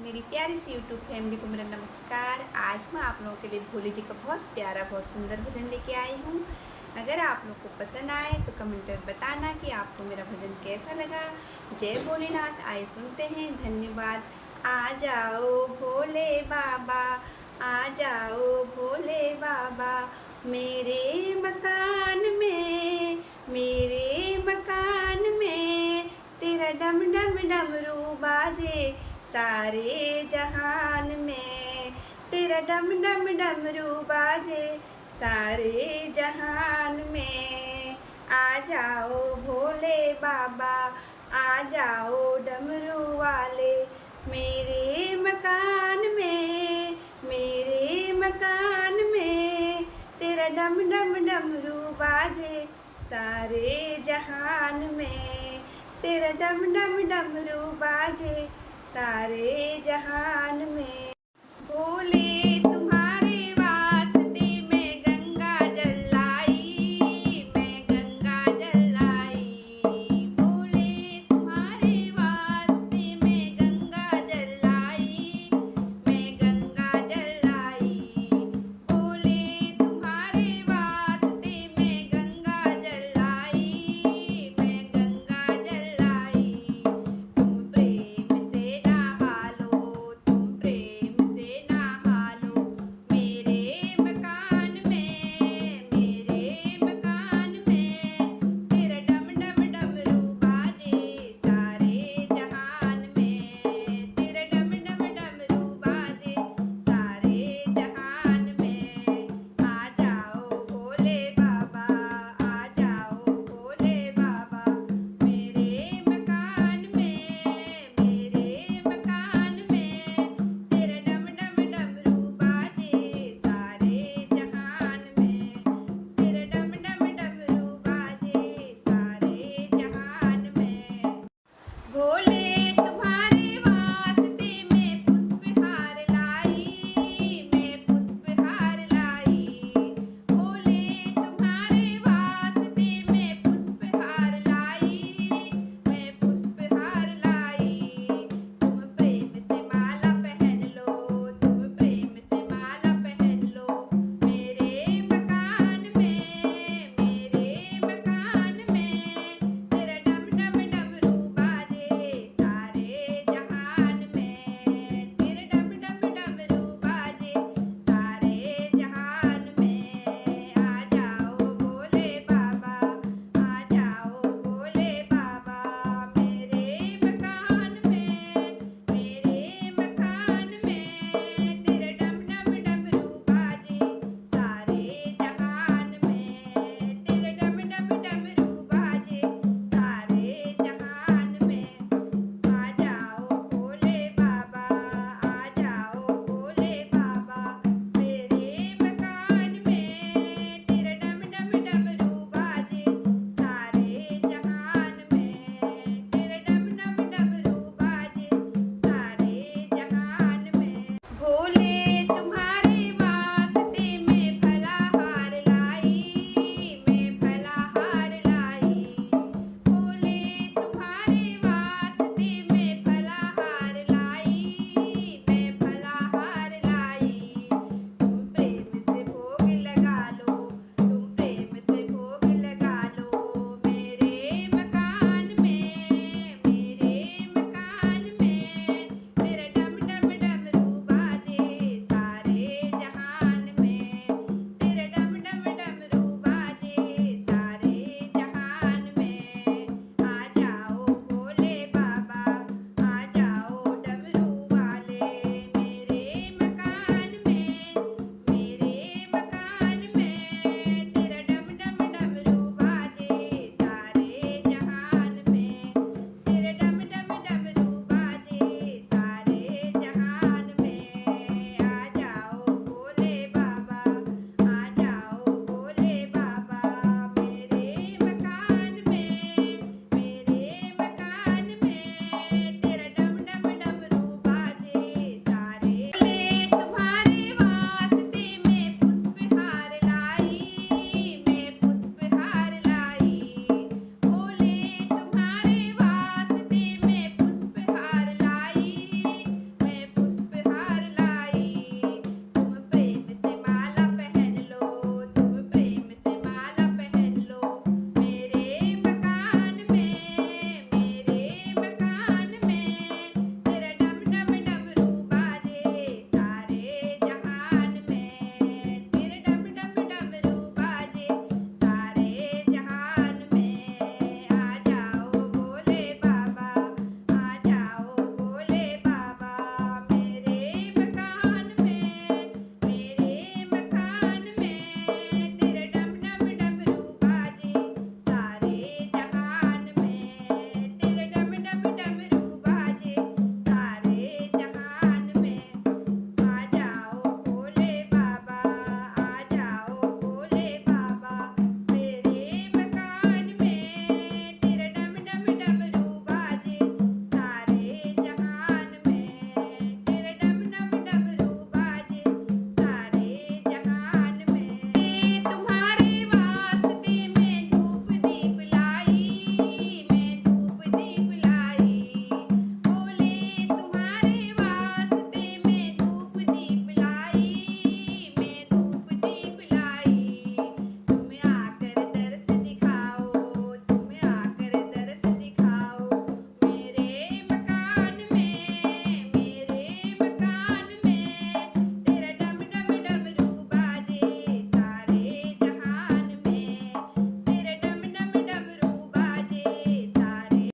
मेरी प्यारी सी YouTube family को मेरा नमस्कार। आज मैं आप लोगों के लिए भोले जी का बहुत प्यारा बहुत सुंदर भजन लेके आई हूँ। अगर आप लोग को पसंद आए तो कमेंट में बताना कि आपको मेरा भजन कैसा लगा। जय भोलेनाथ। आए सुनते हैं। धन्यवाद। आ जाओ भोले बाबा, आ जाओ भोले बाबा, मेरे मकान में, मेरे मकान में तेरा डम डम डमरू बाजे सारे जहान में, तेरा डम डम डमरू बाजे सारे जहान में। आ जाओ भोले बाबा, आ जाओ डमरू वाले, मेरे मकान में, मेरे मकान में तेरा डम डम डमरू बाजे सारे जहान में, तेरा डम डम डमरू बाजे सारे जहान में। भोले